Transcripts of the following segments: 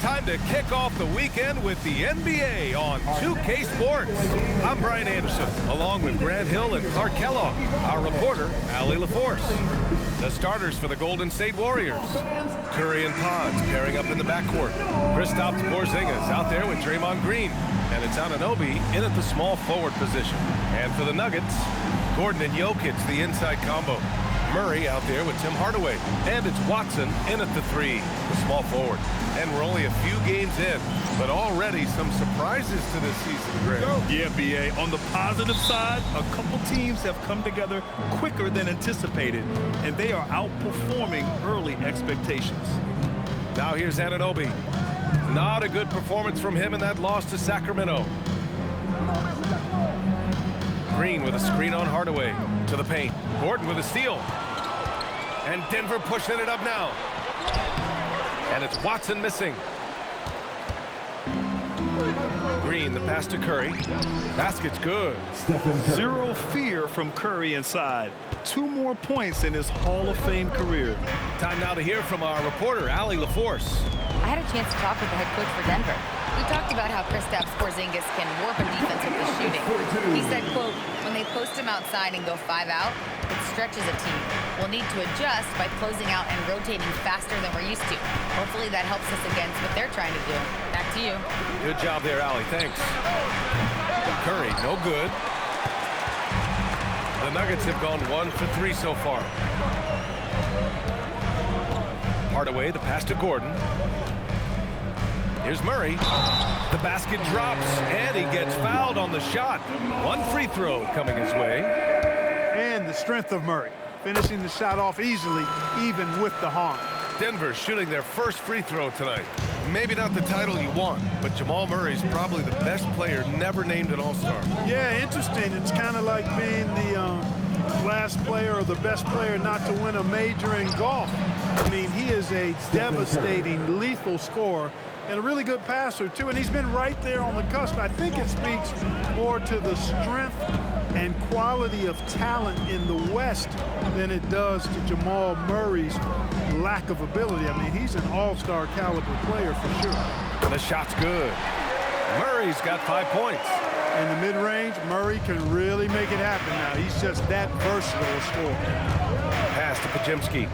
Time to kick off the weekend with the NBA on 2K Sports. I'm Brian Anderson, along with Grant Hill and Clark Kellogg. Our reporter, Allie LaForce. The starters for the Golden State Warriors. Curry and Pods pairing up in the backcourt. Kristaps Porzingis out there with Draymond Green. And it's Anunoby in at the small forward position. And for the Nuggets, Gordon and Jokic, the inside combo. Murray out there with Tim Hardaway. And it's Watson in at the 3, the small forward. And we're only a few games in, but already some surprises to this season, Greg. Yeah, B.A. On the positive side, a couple teams have come together quicker than anticipated, and they are outperforming early expectations. Now here's Anunoby. Not a good performance from him in that loss to Sacramento. Green with a screen on Hardaway to the paint. Gordon with a steal. And Denver pushing it up now. And it's Watson missing. Green, the pass to Curry. Basket's good. Zero fear from Curry inside. 2 more points in his Hall of Fame career. Time now to hear from our reporter, Allie LaForce. I had a chance to talk with the head coach for Denver. We talked about how Kristaps Porzingis can warp a defense with his shooting. He said, quote, when they post him outside and go 5 out, it stretches a team. We'll need to adjust by closing out and rotating faster than we're used to. Hopefully that helps us against what they're trying to do. Back to you. Good job there, Allie. Thanks. Curry, no good. The Nuggets have gone 1 for 3 so far. Hardaway, the pass to Gordon. Here's Murray. The basket drops, and he gets fouled on the shot. 1 free throw coming his way. And the strength of Murray, finishing the shot off easily, even with the harm. Denver shooting their first free throw tonight. Maybe not the title you want, but Jamal Murray's probably the best player never named an All-Star. Yeah, interesting. It's kind of like being the last player or the best player not to win a major in golf. I mean, he is a devastating, lethal scorer and a really good passer, too. And he's been right there on the cusp. I think it speaks more to the strength and quality of talent in the West than it does to Jamal Murray's lack of ability. I mean, he's an all-star caliber player for sure. And the shot's good. Murray's got 5 points. In the mid-range, Murray can really make it happen now. He's just that versatile a scorer. Pass to Podziemski.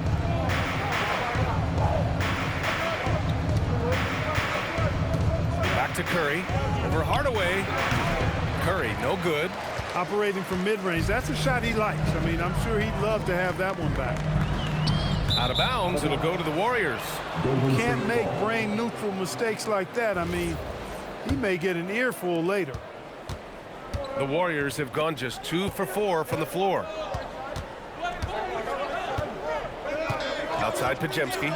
Back to Curry. Over Hardaway. Curry, no good. Operating from mid-range, that's a shot he likes. I mean, I'm sure he'd love to have that one back. Out of bounds, it'll go to the Warriors. You can't make brain-neutral mistakes like that. I mean, he may get an earful later. The Warriors have gone just 2 for 4 from the floor. Outside Podziemski.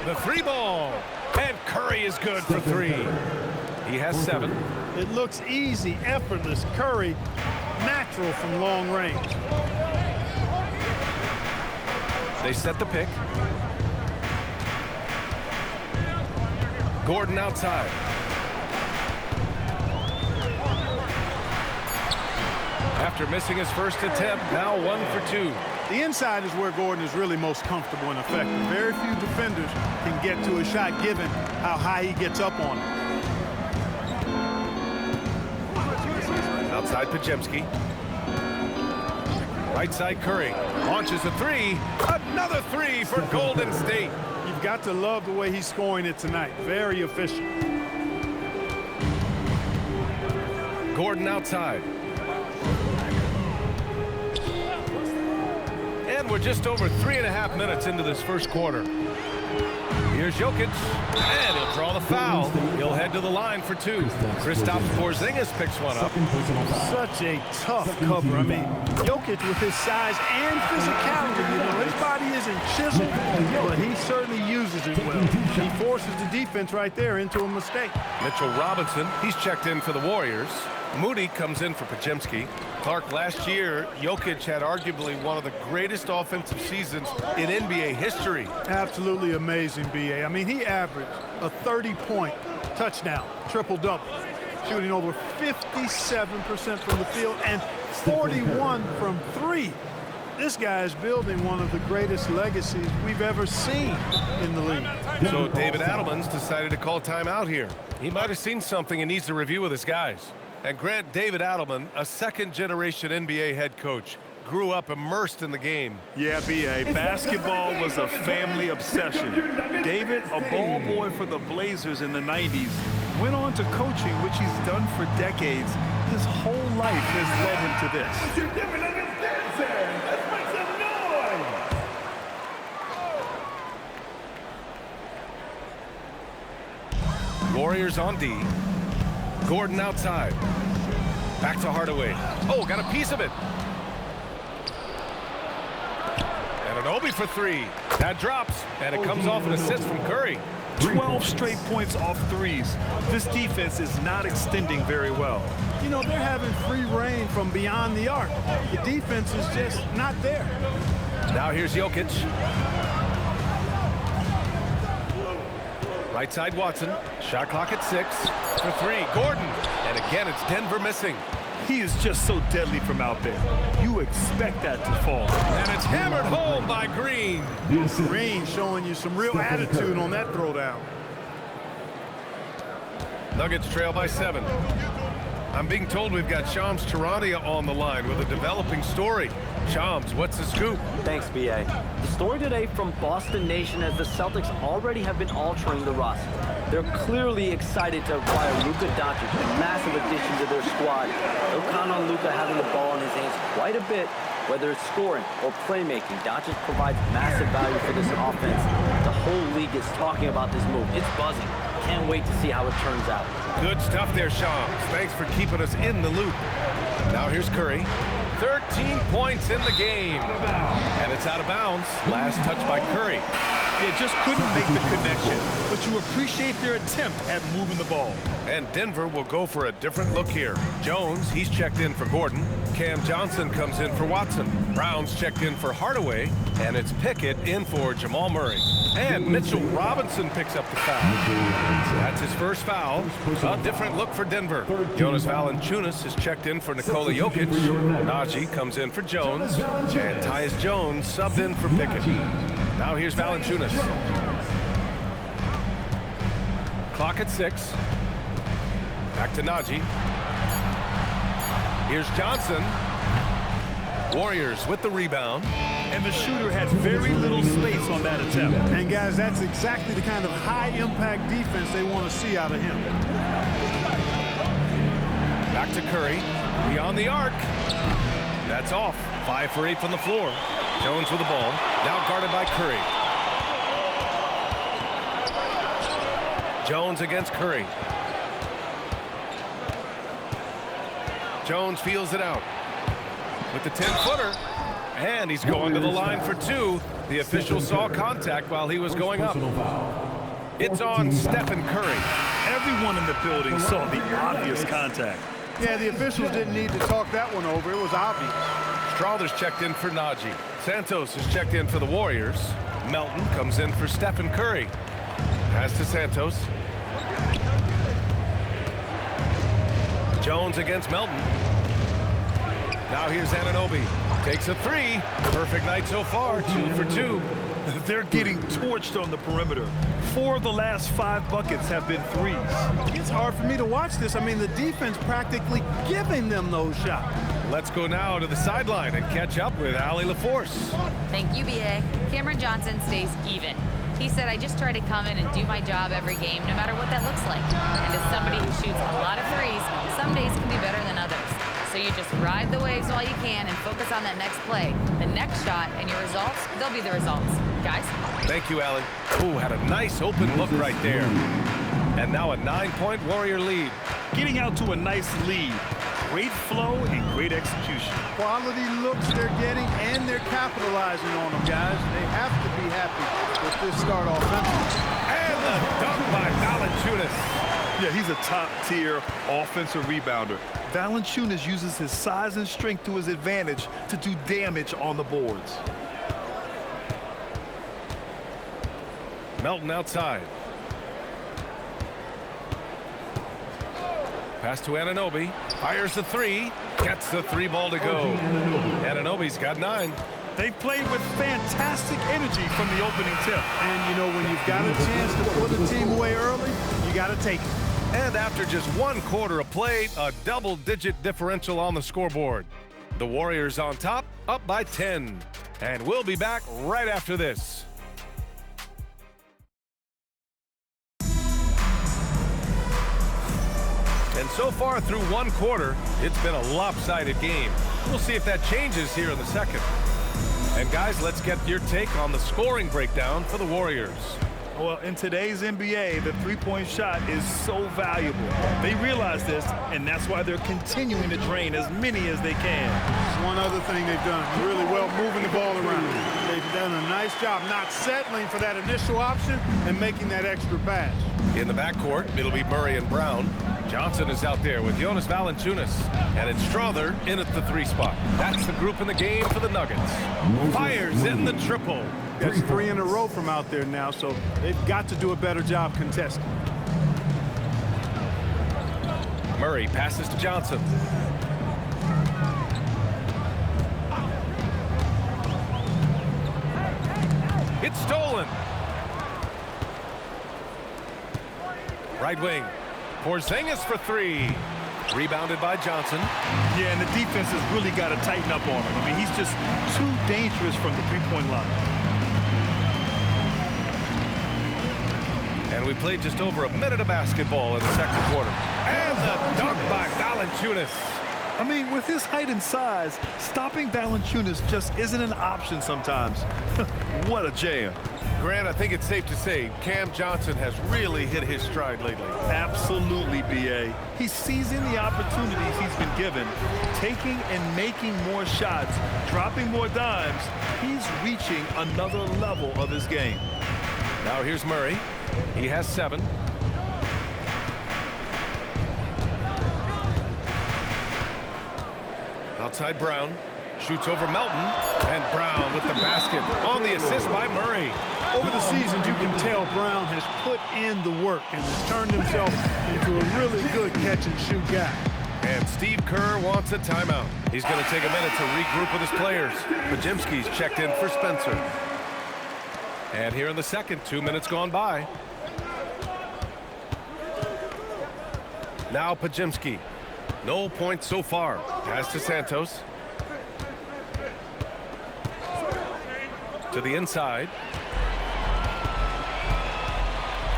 The 3 ball. And Curry is good for 3. He has 7. It looks easy, effortless. Curry, natural from long range. They set the pick. Gordon outside. After missing his first attempt, now 1 for 2. The inside is where Gordon is really most comfortable and effective. Very few defenders can get to a shot given how high he gets up on it. Outside Podziemski. Right side Curry. Launches a 3. Another 3 for Golden State. You've got to love the way he's scoring it tonight. Very efficient. Gordon outside. And we're just over 3.5 minutes into this first quarter. Here's Jokic, and he'll draw the foul. He'll head to the line for 2. Kristaps Porzingis picks one up. Such a tough cover. I mean, Jokic with his size and physicality, you know, his body isn't chiseled, but he certainly uses it well. He forces the defense right there into a mistake. Mitchell Robinson, he's checked in for the Warriors. Moody comes in for Podziemski. Clark, last year, Jokic had arguably one of the greatest offensive seasons in NBA history. Absolutely amazing, B.A. I mean, he averaged a 30-point touchdown, triple-double, shooting over 57% from the field and 41 from 3. This guy is building one of the greatest legacies we've ever seen in the league. So David Adelman's decided to call timeout here. He might have seen something and needs to review with his guys. And Grant, David Adelman, a second-generation NBA head coach, grew up immersed in the game. Yeah, B.A. Basketball was a family obsession. David, a ball boy for the Blazers in the 90s, went on to coaching, which he's done for decades. His whole life has led him to this. Warriors on D. Gordon outside. Back to Hardaway. Oh, got a piece of it. And Anunoby for three. That drops, and it comes off an assist from Curry. 12 straight points off threes. This defense is not extending very well. You know, they're having free reign from beyond the arc. The defense is just not there. Now here's Jokic. Right side Watson. Shot clock at 6 for 3. Gordon. And again, it's Denver missing. He is just so deadly from out there. You expect that to fall. And it's hammered home by Green. Green showing you some real attitude on that throwdown. Nuggets trail by 7. I'm being told we've got Shams Charania on the line with a developing story. Shams, what's the scoop? Thanks, B.A. The story today from Boston Nation as the Celtics already have been altering the roster. They're clearly excited to acquire Luka Doncic, a massive addition to their squad. They'll count on Luka having the ball in his hands quite a bit, whether it's scoring or playmaking. Doncic provides massive value for this offense. The whole league is talking about this move. It's buzzing. Can't wait to see how it turns out. Good stuff there, Shams. Thanks for keeping us in the loop. Now here's Curry. 13 points in the game. And it's out of bounds. Last touch by Curry. They just couldn't make the connection, but you appreciate their attempt at moving the ball. And Denver will go for a different look here. Jones, he's checked in for Gordon. Cam Johnson comes in for Watson. Brown's checked in for Hardaway. And it's Pickett in for Jamal Murray. And Mitchell Robinson picks up the foul. That's his first foul. A different look for Denver. Jonas Valanciunas is checked in for Nikola Jokic. Najee comes in for Jones. And Tyus Jones subbed in for Pickett. Now here's Valanciunas. Clock at 6. Back to Najee. Here's Johnson. Warriors with the rebound. And the shooter had very little space on that attempt. And guys, that's exactly the kind of high-impact defense they want to see out of him. Back to Curry. Beyond the arc. That's off. 5 for 8 from the floor. Jones with the ball. Now guarded by Curry. Jones against Curry. Jones feels it out with the 10-footer. And he's going to the line for 2. The official saw contact while he was going up. It's on Stephen Curry. Everyone in the building saw the obvious contact. Yeah, the officials didn't need to talk that one over. It was obvious. Strawther's checked in for Najee. Santos is checked in for the Warriors. Melton comes in for Stephen Curry. Pass to Santos. Jones against Melton. Now here's Anunoby. Takes a 3. Perfect night so far. 2 for 2. They're getting torched on the perimeter. 4 of the last 5 buckets have been threes. It's hard for me to watch this. I mean, the defense practically giving them those shots. Let's go now to the sideline and catch up with Allie LaForce. Thank you, B.A. Cameron Johnson stays even. He said, I just try to come in and do my job every game, no matter what that looks like. And as somebody who shoots a lot of threes, some days can be better than others. So you just ride the waves while you can and focus on that next play. The next shot and your results, they'll be the results. Guys? Thank you, Allie. Ooh, had a nice open look right there. And now a 9-point Warrior lead. Getting out to a nice lead. Great flow and great execution. Quality looks they're getting, and they're capitalizing on them, guys. They have to be happy with this start offensively. And the dunk by Valanciunas. Yeah, he's a top-tier offensive rebounder. Valanciunas uses his size and strength to his advantage to do damage on the boards. Melton outside. Pass to Anunoby. Fires the 3. Gets the 3 ball to go. Anunoby's got 9. They played with fantastic energy from the opening tip. And, you know, when you've got a chance to put a team away early, you got to take it. And after just 1 quarter of play, a double-digit differential on the scoreboard. The Warriors on top, up by 10. And we'll be back right after this. And so far through 1 quarter, it's been a lopsided game. We'll see if that changes here in the second. And guys, let's get your take on the scoring breakdown for the Warriors. Well, in today's NBA, the three-point shot is so valuable. They realize this, and that's why they're continuing to drain as many as they can. One other thing they've done really well, moving the ball around. They've done a nice job not settling for that initial option and making that extra pass. In the backcourt, it'll be Murray and Brown. Johnson is out there with Jonas Valanciunas. And it's Strother in at the 3 spot. That's the group in the game for the Nuggets. Fires in the triple. That's 3 in a row from out there now, so they've got to do a better job contesting. Murray passes to Johnson. It's stolen. Right wing. Porzingis for 3. Rebounded by Johnson. Yeah, and the defense has really got to tighten up on him. I mean, he's just too dangerous from the three-point line. And we played just over a minute of basketball in the second quarter. And the dunk by Valanciunas. I mean, with his height and size, stopping Valanciunas just isn't an option sometimes. What a jam. Grant, I think it's safe to say Cam Johnson has really hit his stride lately. Absolutely, B.A. He's seizing the opportunities he's been given, taking and making more shots, dropping more dimes. He's reaching another level of his game. Now here's Murray. He has 7. Outside Brown. Shoots over Melton. And Brown with the basket on the assist by Murray. Over the seasons, you can tell Brown has put in the work and has turned himself into a really good catch-and-shoot guy. And Steve Kerr wants a timeout. He's going to take a minute to regroup with his players. Podziemski's checked in for Spencer. And here in the second, 2 minutes gone by. Now Podziemski. No points so far. Pass to Santos. To the inside.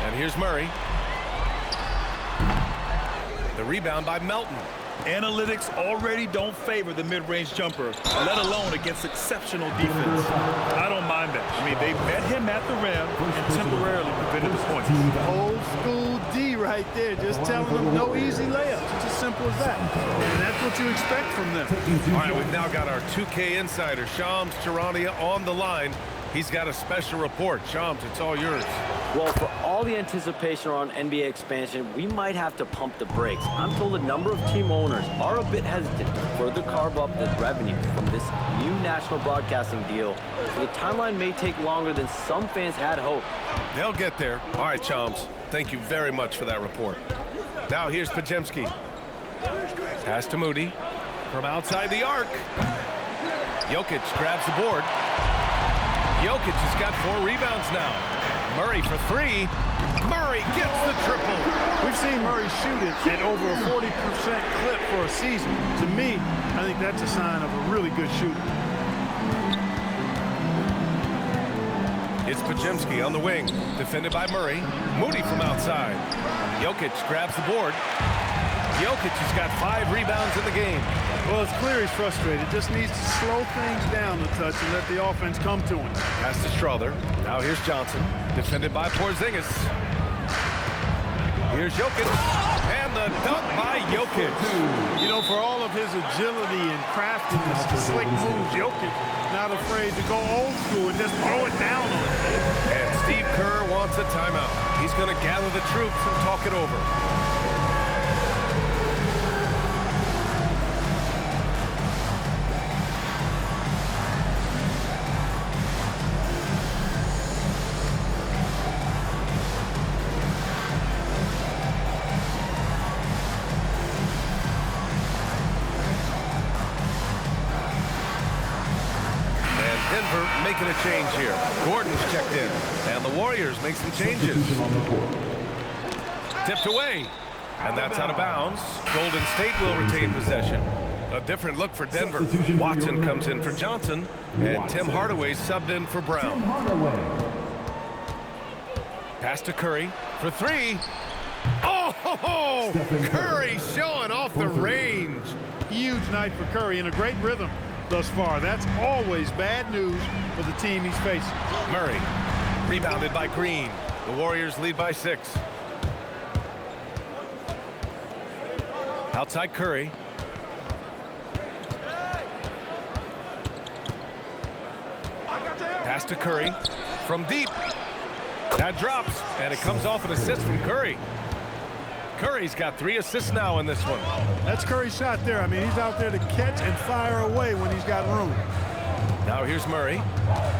And here's Murray. The rebound by Melton. Analytics already don't favor the mid-range jumper, let alone against exceptional defense. I don't mind that. I mean, they met him at the rim and temporarily prevented the points. Old school D right there, just telling them no easy layups. It's as simple as that. And that's what you expect from them. All right, we've now got our 2K insider, Shams Charania, on the line. He's got a special report. Shams, it's all yours. Well, for all the anticipation around NBA expansion, we might have to pump the brakes. I'm told a number of team owners are a bit hesitant to further carve up the revenue from this new national broadcasting deal, so the timeline may take longer than some fans had hoped. They'll get there. All right, Shams, thank you very much for that report. Now here's Podziemski. Pass to Moody from outside the arc. Jokic grabs the board. Jokic has got 4 rebounds now. Murray for 3. Murray gets the triple. We've seen Murray shoot it at over a 40% clip for a season. To me, I think that's a sign of a really good shooter. It's Podziemski on the wing, defended by Murray. Moody from outside. Jokic grabs the board. Jokic has got 5 rebounds in the game. Well, it's clear he's frustrated. Just needs to slow things down a touch and let the offense come to him. Pass to Strother. Now here's Johnson, defended by Porzingis. Here's Jokic, and the dunk by Jokic. You know, for all of his agility and craftiness, slick moves, Jokic not afraid to go old school and just throw it down on it. And Steve Kerr wants a timeout. He's going to gather the troops and talk it over. making a change here. Gordon's checked in, and the Warriors make some changes. Tipped away, and that's out of bounds. Golden State will retain possession. A different look for Denver. Watson comes in for Johnson, and Tim Hardaway subbed in for Brown. Pass to Curry for three. Oh, Curry showing off the range. Huge night for Curry in a great rhythm thus far. That's always bad news for the team he's facing. Murray, rebounded by Green. The Warriors lead by 6. Outside Curry. Pass to Curry from deep. That drops, and it comes off an assist from Curry. Curry's got 3 assists now in this one. That's Curry's shot there. I mean, he's out there to catch and fire away when he's got room. Now here's Murray.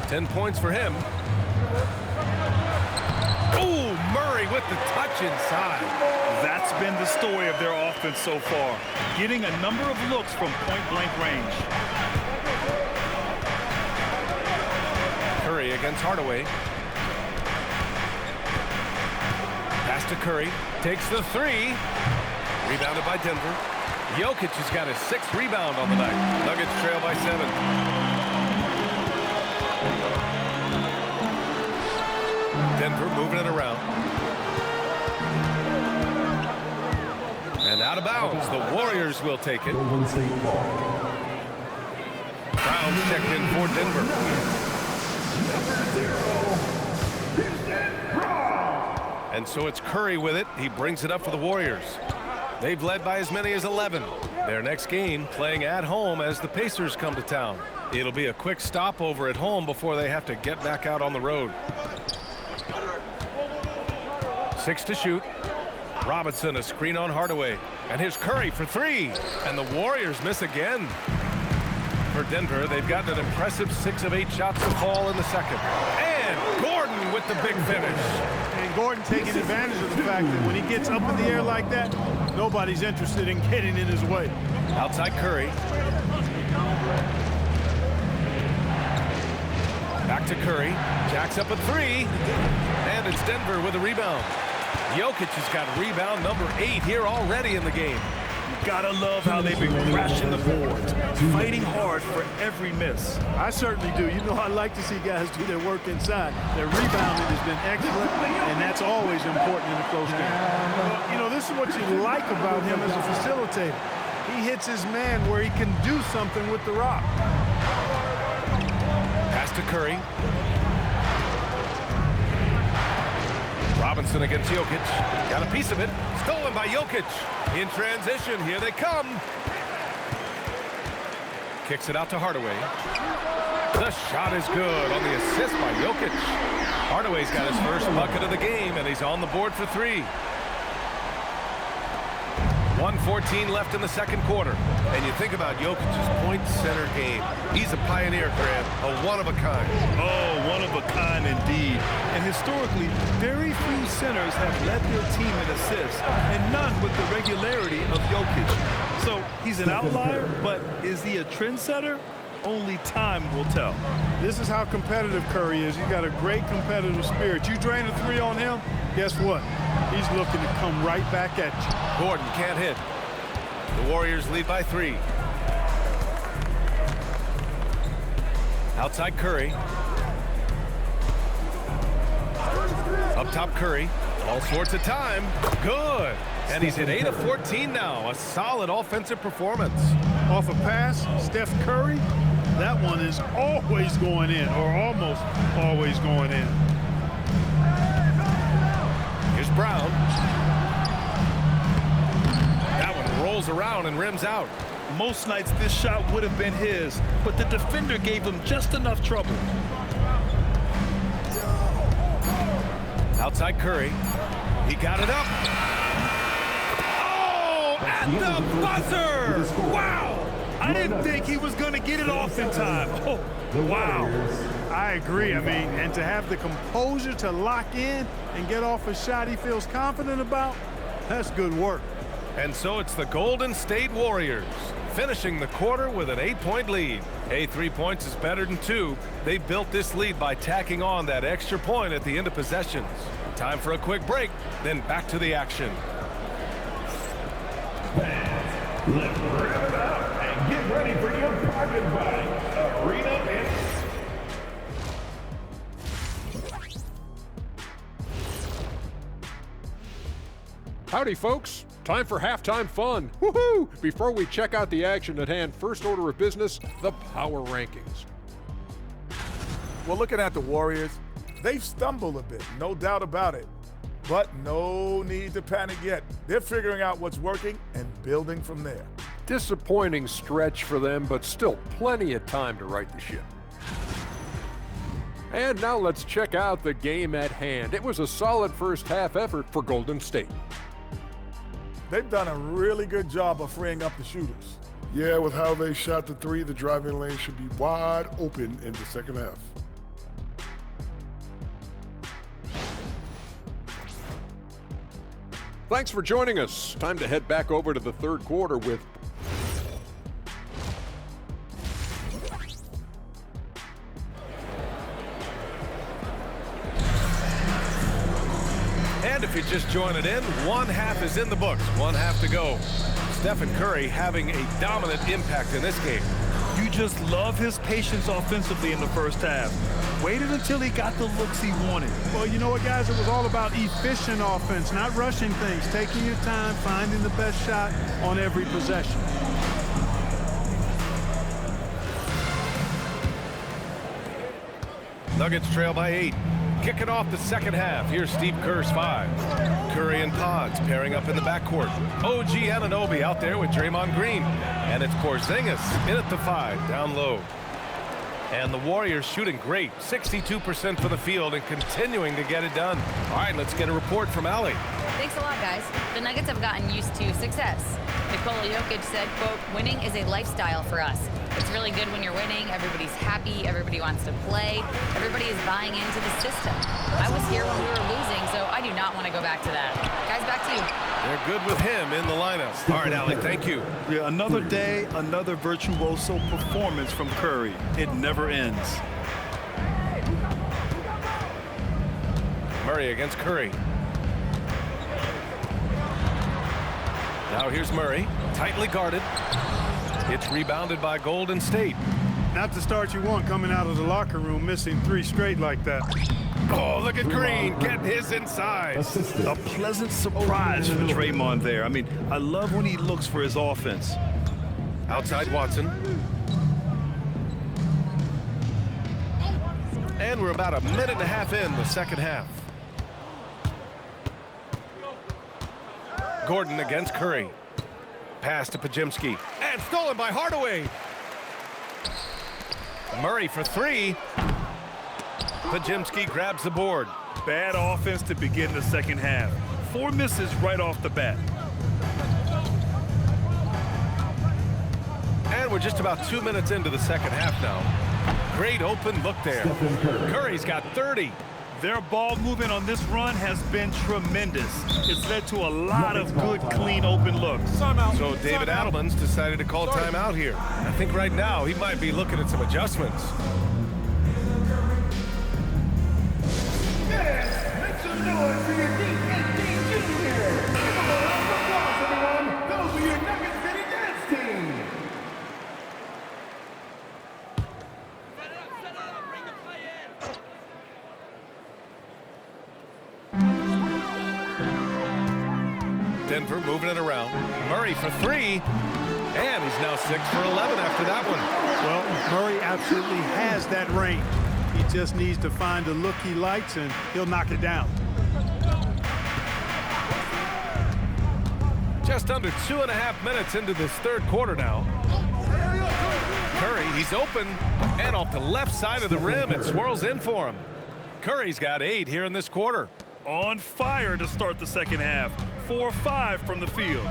10 points for him. Oh, Murray with the touch inside. That's been the story of their offense so far, getting a number of looks from point-blank range. Curry against Hardaway. Pass to Curry. Takes the 3. Rebounded by Denver. Jokic has got his 6th rebound on the night. Nuggets trail by 7. Denver moving it around. And out of bounds. The Warriors will take it. Brown's checked in for Denver. And so it's Curry with it. He brings it up for the Warriors. They've led by as many as 11. Their next game playing at home as the Pacers come to town. It'll be a quick stopover at home before they have to get back out on the road. 6 to shoot. Robinson a screen on Hardaway. And here's Curry for 3. And the Warriors miss again. For Denver, they've gotten an impressive 6 of 8 shots to fall in the second. And Gordon with the big finish. And Gordon taking advantage of the fact that when he gets up in the air like that, nobody's interested in getting in his way. Outside Curry. Back to Curry. Jacks up a 3. And it's Denver with a rebound. Jokic has got rebound number 8 here already in the game. Gotta love how they've been crashing the boards, fighting hard for every miss. I certainly do. You know, I like to see guys do their work inside. Their rebounding has been excellent, and that's always important in a close game. You know, this is what you like about him as a facilitator. He hits his man where he can do something with the rock. Pass to Curry. Robinson against Jokic. Got a piece of it. Stolen by Jokic. In transition, here they come. Kicks it out to Hardaway. The shot is good on the assist by Jokic. Hardaway's got his first bucket of the game, and he's on the board for 3. 1:14 left in the second quarter. And you think about Jokic's point center game. He's a pioneer, Grant, a one-of-a-kind. Oh, one of a kind indeed. And historically, very few centers have led their team in assists, and none with the regularity of Jokic. So he's an outlier, but is he a trendsetter? Only time will tell. This is how competitive Curry is. He's got a great competitive spirit. You drain a 3 on him, guess what? He's looking to come right back at you. Gordon can't hit. The Warriors lead by 3. Outside Curry. Up top Curry. All sorts of time. Good. And he's hit 8 of 14 now. A solid offensive performance. Off a pass, Steph Curry. That one is always going in, or almost always going in. Here's Brown. That one rolls around and rims out. Most nights this shot would have been his, but the defender gave him just enough trouble. Outside Curry. He got it up. Oh, at the buzzer! Wow! I didn't think he was going to get it off in time. Oh, wow. I agree. I mean, and to have the composure to lock in and get off a shot he feels confident about, that's good work. And so it's the Golden State Warriors finishing the quarter with an 8-point lead. Hey, 3 points is better than 2. They built this lead by tacking on that extra point at the end of possessions. Time for a quick break, then back to the action. Let's rev it up and get ready for your pocket bike. Arena and... Howdy, folks. Time for halftime fun. Woohoo! Before we check out the action at hand, first order of business, the power rankings. Well, looking at the Warriors, they've stumbled a bit, no doubt about it. But no need to panic yet. They're figuring out what's working and building from there. Disappointing stretch for them, but still plenty of time to right the ship. And now let's check out the game at hand. It was a solid first half effort for Golden State. They've done a really good job of freeing up the shooters. Yeah, with how they shot the three, the driving lane should be wide open in the second half. Thanks for joining us. Time to head back over to the third quarter with And if you just join it in, one half is in the books, one half to go. Stephen Curry having a dominant impact in this game. You just love his patience offensively in the first half. Waited until he got the looks he wanted. Well, you know what, guys? It was all about efficient offense, not rushing things, taking your time, finding the best shot on every possession. Nuggets trail by 8. Kicking off the second half. Here's Steve Kerr's 5. Curry and Pods pairing up in the backcourt. OG Anunoby out there with Draymond Green. And it's Porzingis in at the 5, down low. And the Warriors shooting great. 62% for the field and continuing to get it done. All right, let's get a report from Allie. Thanks a lot, guys. The Nuggets have gotten used to success. Nikola Jokic said, quote, winning is a lifestyle for us. It's really good when you're winning. Everybody's happy. Everybody wants to play. Everybody is buying into the system. I was here when we were losing, so I do not want to go back to that. Guys, back to you. They're good with him in the lineup. All right, Allie, thank you. Yeah, another day, another virtuoso performance from Curry. It never ends. Murray against Curry. Now here's Murray, tightly guarded. It's rebounded by Golden State. Not the start you want coming out of the locker room, missing 3 straight like that. Oh, look at Green getting his inside. A pleasant surprise for Draymond there. I mean, I love when he looks for his offense. Outside Watson. And we're about a minute and a half in the second half. Gordon against Curry. Pass to Podziemski. And stolen by Hardaway. Murray for 3. Podziemski grabs the board. Bad offense to begin the second half. 4 misses right off the bat. And we're just about 2 minutes into the second half now. Great open look there. Curry's got 30. Their ball movement on this run has been tremendous. It's led to a lot of good, clean, open looks. So David Adelman's decided to call timeout here. I think right now he might be looking at some adjustments. Make some noise for your D18 Junior. Give them a round of applause, everyone. Those are your Nuggets City Dance Team. Denver moving it around. Murray for 3. And he's now 6 for 11 after that one. Well, Murray absolutely has that range. He just needs to find the look he likes, and he'll knock it down. Just under 2.5 minutes into this third quarter now. Curry, he's open. And off the left side of the rim, it swirls in for him. Curry's got 8 here in this quarter. On fire to start the second half. 4-5 from the field.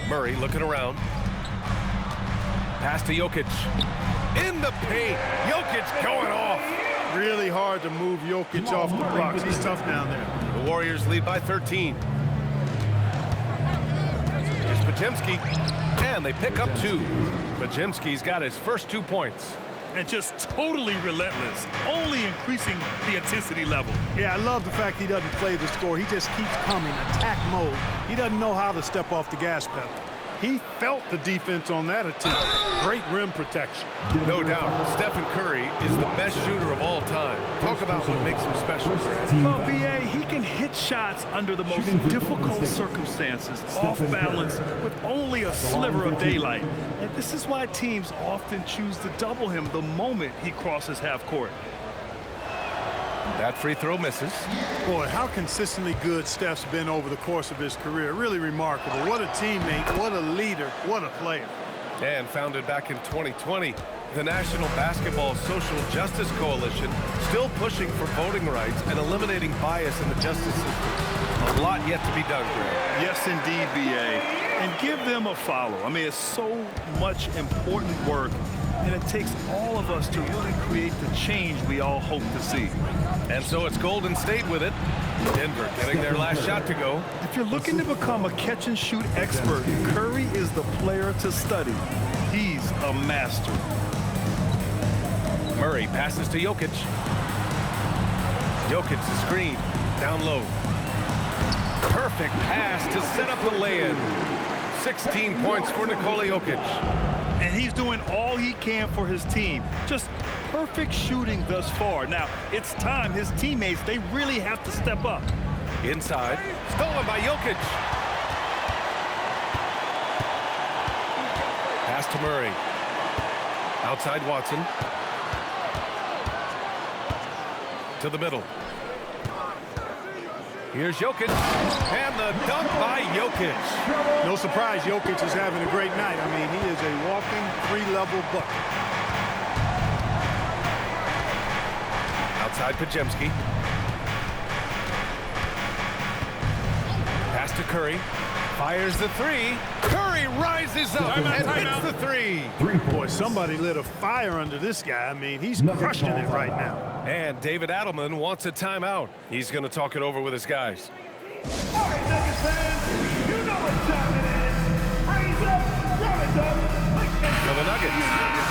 Murray looking around. Pass to Jokic. In the paint. Jokic going off. Really hard to move Jokic off the blocks. He's tough down there. Warriors lead by 13. Here's Podziemski, and they pick up 2. Podziemski's got his first 2 points. And just totally relentless, only increasing the intensity level. Yeah, I love the fact he doesn't play the score. He just keeps coming, attack mode. He doesn't know how to step off the gas pedal. He felt the defense on that attempt. Great rim protection. No doubt, Stephen Curry is the best shooter of all time. Talk about what makes him special. Well, B.A., he can hit shots under the most difficult circumstances, off balance, with only a sliver of daylight. And this is why teams often choose to double him the moment he crosses half court. That free throw misses. Boy, how consistently good Steph's been over the course of his career. Really remarkable. What a teammate, what a leader, what a player. And founded back in 2020, the National Basketball Social Justice Coalition, still pushing for voting rights and eliminating bias in the justice system. A lot yet to be done, Greg. Yes, indeed, B.A. And give them a follow. I mean, it's so much important work, and it takes all of us to really create the change we all hope to see. And so it's Golden State with it. Denver getting their last shot to go. If you're looking to become a catch-and-shoot expert, Curry is the player to study. He's a master. Murray passes to Jokic. Jokic the screen, down low. Perfect pass to set up the lay-in. 16 points for Nikola Jokic. And he's doing all he can for his team. Just perfect shooting thus far. Now, it's time his teammates, they really have to step up. Inside, stolen by Jokic. Pass to Murray. Outside Watson. To the middle. Here's Jokic, and the dunk by Jokic. No surprise Jokic is having a great night. I mean, he is a walking three-level bucket. Outside Podziemski. Pass to Curry. Fires the three. Curry rises up and hits the three. Boy, somebody lit a fire under this guy. I mean, he's crushing it right now. And David Adelman wants a timeout. He's going to talk it over with his guys. All right, Nuggets fans, you know what time it is. Raise up, rub it up. For the Nuggets,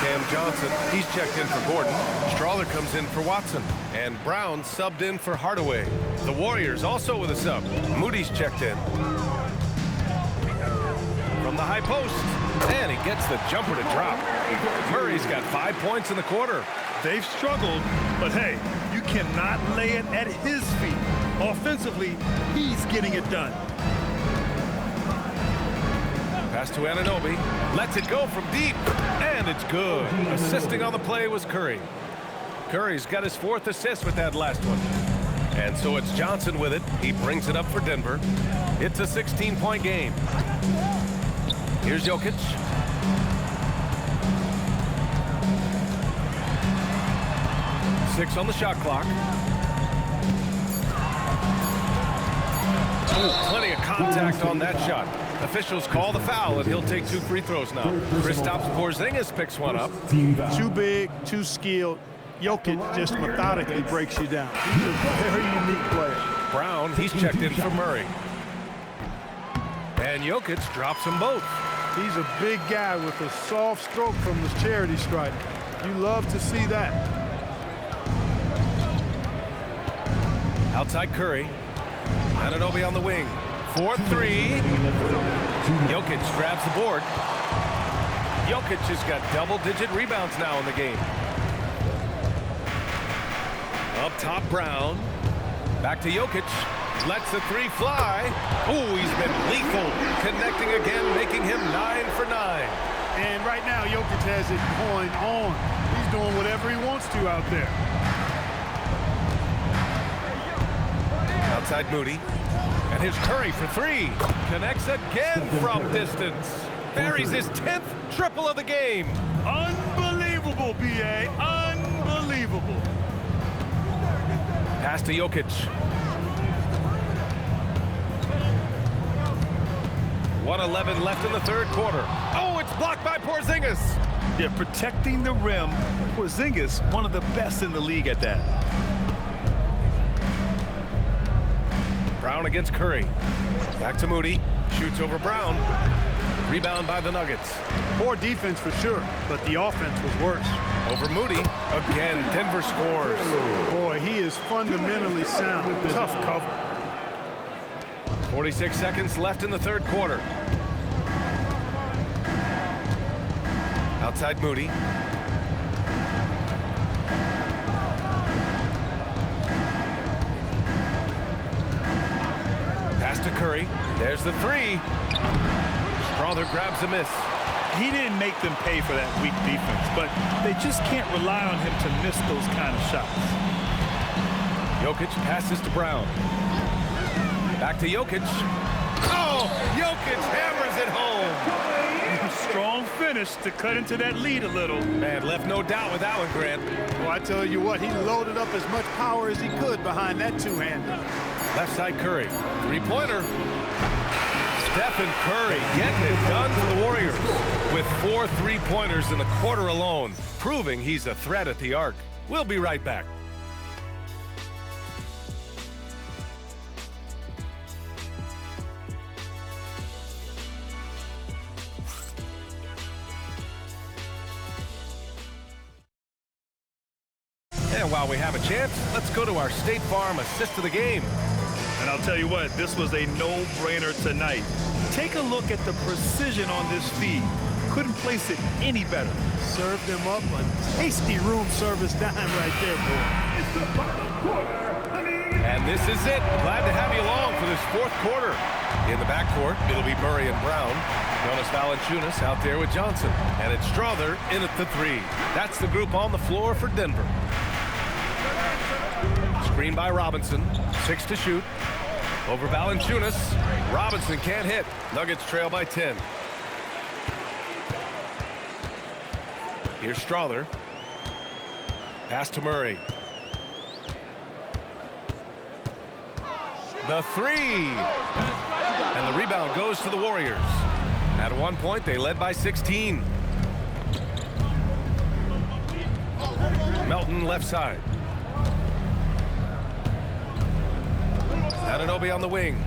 Cam Johnson, he's checked in for Gordon. Strawler comes in for Watson. And Brown subbed in for Hardaway. The Warriors also with a sub. Moody's checked in. From the high post. And he gets the jumper to drop. Murray's got 5 points in the quarter. They've struggled, but hey, you cannot lay it at his feet. Offensively, he's getting it done. Pass to Anunoby. Lets it go from deep. And it's good. Assisting on the play was Curry. Curry's got his 4th assist with that last one. And so it's Johnson with it. He brings it up for Denver. It's a 16-point game. Here's Jokic. Six on the shot clock. Ooh, plenty of contact on that shot. Officials call the foul, and he'll take 2 free throws now. Kristaps Porzingis picks one up. Too big, too skilled. Jokic just methodically breaks you down. He's a very unique player. Brown, he's checked in for Murray. And Jokic drops them both. He's a big guy with a soft stroke from his charity stripe. You love to see that. Outside Curry. Anunoby on the wing. 4-3. Jokic grabs the board. Jokic has got double-digit rebounds now in the game. Up top, Brown. Back to Jokic. Lets the 3 fly. Ooh, he's been lethal. Connecting again, making him 9 for 9. And right now, Jokic has it going on. He's doing whatever he wants to out there. Outside Moody. And here's Curry for 3. Connects again from distance. Buries his 10th triple of the game. Unbelievable, B.A. Unbelievable. Pass to Jokic. 1:11 left in the 3rd quarter. Oh, it's blocked by Porzingis. Yeah, protecting the rim. Porzingis, one of the best in the league at that. Brown against Curry. Back to Moody. Shoots over Brown. Rebound by the Nuggets. Poor defense for sure, but the offense was worse. Over Moody. Again, Denver scores. Boy, he is fundamentally sound. Tough cover. 46 seconds left in the third quarter. Outside Moody. Pass to Curry. There's the three. Strawther grabs a miss. He didn't make them pay for that weak defense, but they just can't rely on him to miss those kind of shots. Jokic passes to Brown. Back to Jokic. Oh, Jokic hammers it home. Strong finish to cut into that lead a little. Man, left no doubt with that one, Grant. Well, I tell you what, he loaded up as much power as he could behind that two-hander. Left side Curry. Three-pointer. Stephen Curry getting it done for the Warriors with 4 3-pointers in the quarter alone, proving he's a threat at the arc. We'll be right back. And while we have a chance, let's go to our State Farm assist of the game. And I'll tell you what, this was a no-brainer tonight. Take a look at the precision on this feed. Couldn't place it any better. Served him up a tasty room service dime right there, boy. It's the final quarter. And this is it. Glad to have you along for this fourth quarter. In the backcourt, it'll be Murray and Brown. Jonas Valanciunas out there with Johnson. And it's Strawther in at the three. That's the group on the floor for Denver. Screen by Robinson. 6 to shoot. Over Valanciunas. Robinson can't hit. Nuggets trail by 10. Here's Strawther. Pass to Murray. The three. And the rebound goes to the Warriors. At one point, they led by 16. Melton left side. Anunoby on the wing.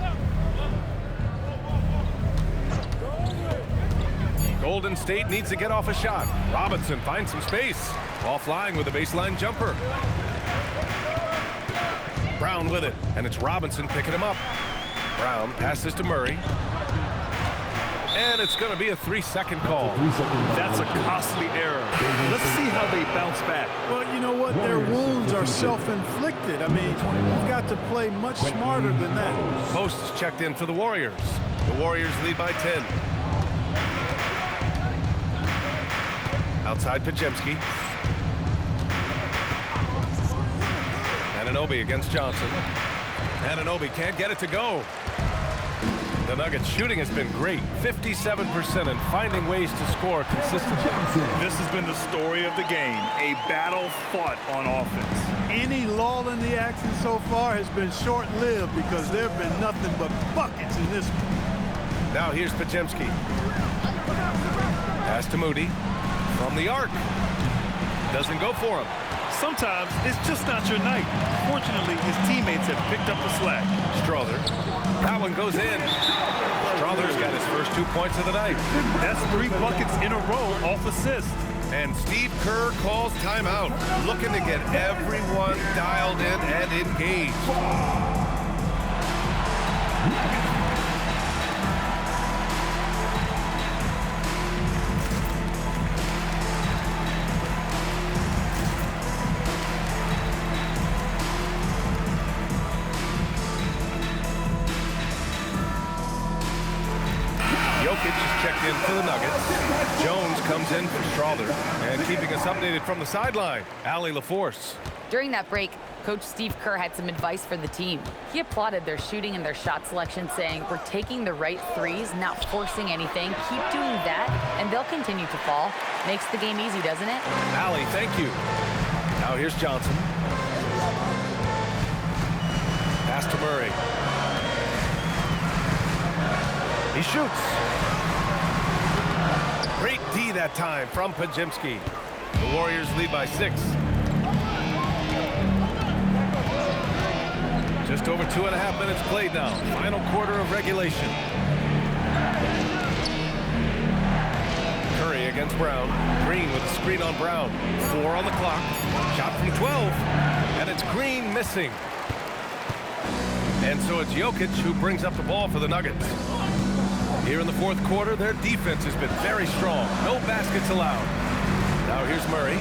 Golden State needs to get off a shot. Robinson finds some space. Ball flying with a baseline jumper. Brown with it, and it's Robinson picking him up. Brown passes to Murray. And it's going to be a 3-second call. That's a costly error. Let's see how they bounce back. Well, you know what? Their wounds are self-inflicted. I mean, you've got to play much smarter than that. Post is checked in for the Warriors. The Warriors lead by 10. Outside Podziemski. Anunoby against Johnson. Anunoby can't get it to go. The Nuggets shooting has been great, 57%, and finding ways to score consistently. This has been the story of the game, a battle fought on offense. Any lull in the action so far has been short-lived because there have been nothing but buckets in this one. Now here's Podziemski. Pass to Moody. From the arc. Doesn't go for him. Sometimes it's just not your night. Fortunately, his teammates have picked up the slack. Strawther. That one goes in. Strawther's got his first 2 points of the night. That's 3 buckets in a row off assist. And Steve Kerr calls timeout, looking to get everyone dialed in and engaged. Jokic is checked in for the Nuggets. Jones comes in for Strawther. And keeping us updated from the sideline, Allie LaForce. During that break, Coach Steve Kerr had some advice for the team. He applauded their shooting and their shot selection, saying, "We're taking the right threes, not forcing anything. Keep doing that, and they'll continue to fall." Makes the game easy, doesn't it? Allie, thank you. Now here's Johnson. Pass to Murray. He shoots. Great D that time from Podziemski. The Warriors lead by 6. To Just over 2.5 minutes played now. Final quarter of regulation. Curry against Brown. Green with a screen on Brown. 4 on the clock. Shot from 12. And it's Green missing. And so it's Jokic who brings up the ball for the Nuggets. Here in the fourth quarter, their defense has been very strong. No baskets allowed. Now here's Murray.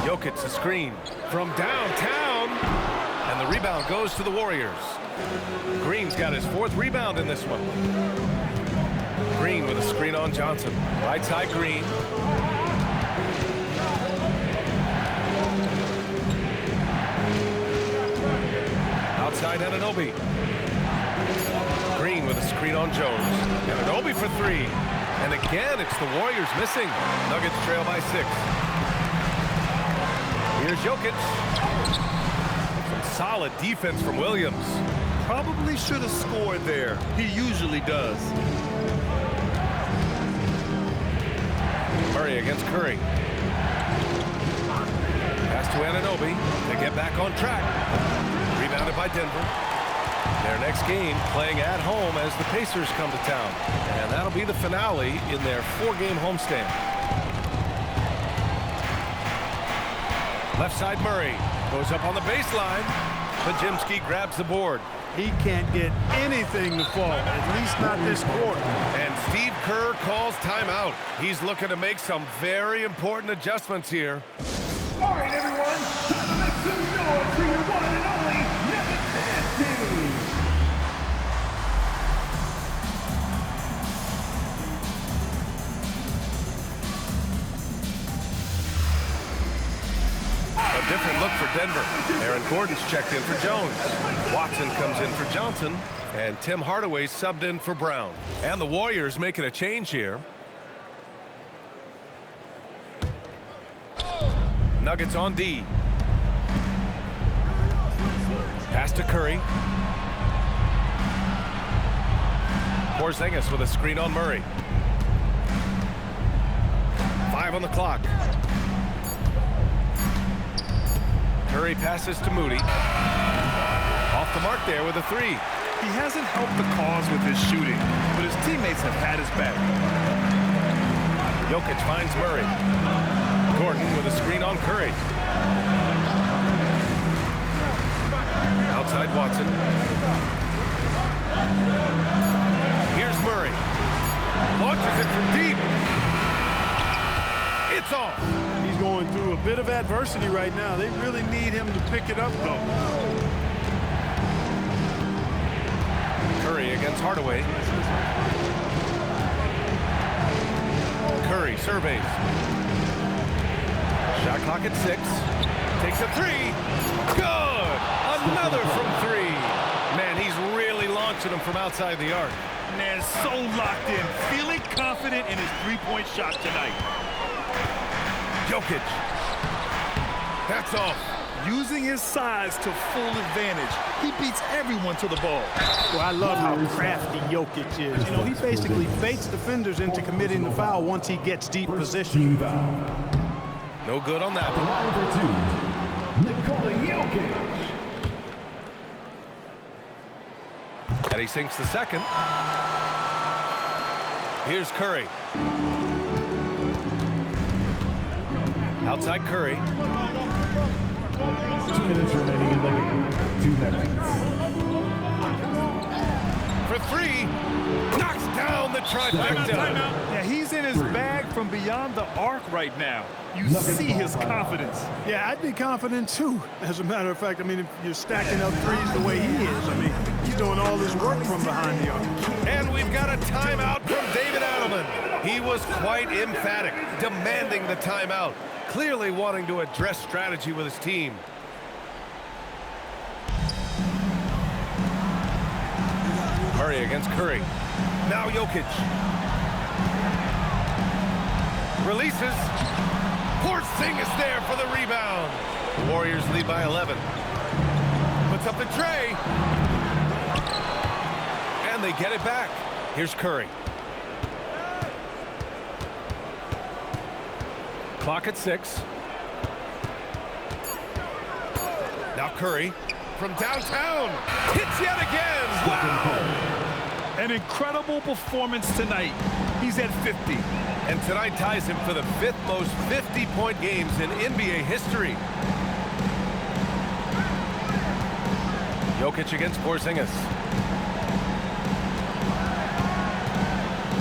Jokic, the screen from downtown. And the rebound goes to the Warriors. Green's got his 4th rebound in this one. Green with a screen on Johnson. Right side Green. Outside Anunoby. Green with a screen on Jones. Anunoby for 3. And again, it's the Warriors missing. Nuggets trail by 6. Here's Jokic. Some solid defense from Williams. Probably should have scored there. He usually does. Murray against Curry. Pass to Anunoby. They get back on track. Rebounded by Denver. Their next game playing at home as the Pacers come to town. And that'll be the finale in their 4-game homestand. Left side Murray goes up on the baseline. Podziemski grabs the board. He can't get anything to fall, at least not this quarter. And Steve Kerr calls timeout. He's looking to make some very important adjustments here. All right, everyone. Time to make some noise for your one and only Nuggets team. A different look for Denver. Aaron Gordon's checked in for Jones. Watson comes in for Johnson. And Tim Hardaway subbed in for Brown. And the Warriors making a change here. Nuggets on D. Pass to Curry. Porzingis with a screen on Murray. 5 on the clock. Curry passes to Moody. Off the mark there with a 3. He hasn't helped the cause with his shooting, but his teammates have had his back. Jokic finds Murray. Gordon with a screen on Curry. Outside Watson. Here's Murray. Launches it from deep. It's off. He's going through a bit of adversity right now. They really need him to pick it up, though. Curry against Hardaway. Curry surveys. Shot clock at 6. Takes a 3. Good! Another from 3. Man, he's really launching them from outside the arc. Man, so locked in, feeling confident in his 3-point shot tonight. Jokic. That's off. Using his size to full advantage. He beats everyone to the ball. Well, I love how crafty Jokic is. You know, he basically baits defenders into committing the foul once he gets deep position. No good on that one. Nikola Jokic. And he sinks the second. Here's Curry. Outside Curry. 2 minutes remaining in the game. 2 minutes. For 3. Knocks down the trifecta. Yeah, he's in his bag from beyond the arc right now. You see his confidence. Yeah, I'd be confident, too. As a matter of fact, I mean, if you're stacking up threes the way he is, I mean, he's doing all this work from behind the arc. And we've got a timeout from David Adelman. He was quite emphatic, demanding the timeout, clearly wanting to address strategy with his team. Murray against Curry. Now Jokic. Releases. Porzingis there for the rebound. The Warriors lead by 11. Puts up the tray. And they get it back. Here's Curry. Clock at 6. Now Curry from downtown. Hits yet again. Wow! An incredible performance tonight. He's at 50. And tonight ties him for the 5th most 50-point games in NBA history. Jokic against Porzingis.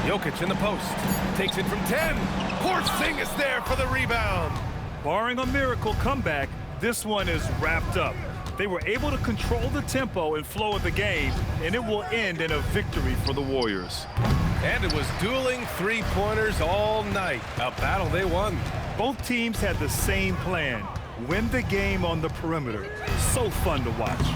Jokic in the post. Takes it from 10. Porzingis there for the rebound. Barring a miracle comeback, this one is wrapped up. They were able to control the tempo and flow of the game, and it will end in a victory for the Warriors. And it was dueling three-pointers all night. A battle they won. Both teams had the same plan: win the game on the perimeter. So fun to watch.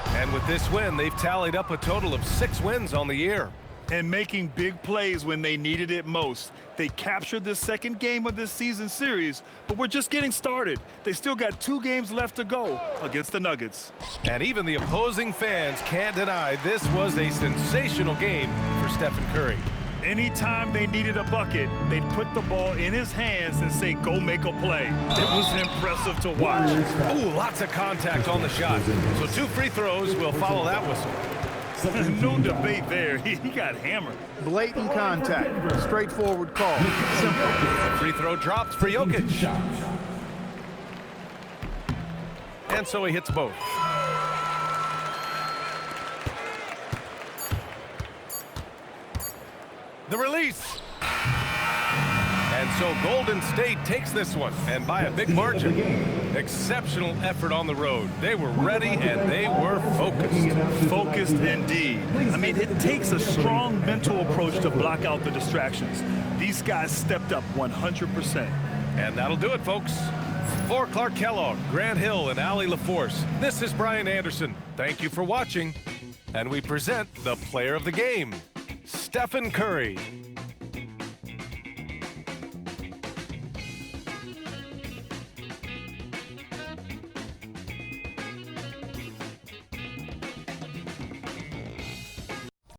And with this win, they've tallied up a total of 6 wins on the year. And making big plays when they needed it most. They captured the second game of this season series, but we're just getting started. They still got 2 games left to go against the Nuggets. And even the opposing fans can't deny this was a sensational game for Stephen Curry. Anytime they needed a bucket, they'd put the ball in his hands and say, go make a play. It was impressive to watch. Ooh, lots of contact on the shot. So 2 free throws will follow that whistle. No debate there. He got hammered. Blatant contact. Straightforward call. Simple. Free throw dropped for Jokic. And so he hits both. The release. And so Golden State takes this one, and by a big margin. Exceptional effort on the road. They were ready, and they were focused. Focused indeed. I mean, it takes a strong mental approach to block out the distractions. These guys stepped up 100%. And that'll do it, folks. For Clark Kellogg, Grant Hill, and Allie LaForce, this is Brian Anderson. Thank you for watching. And we present the player of the game, Stephen Curry.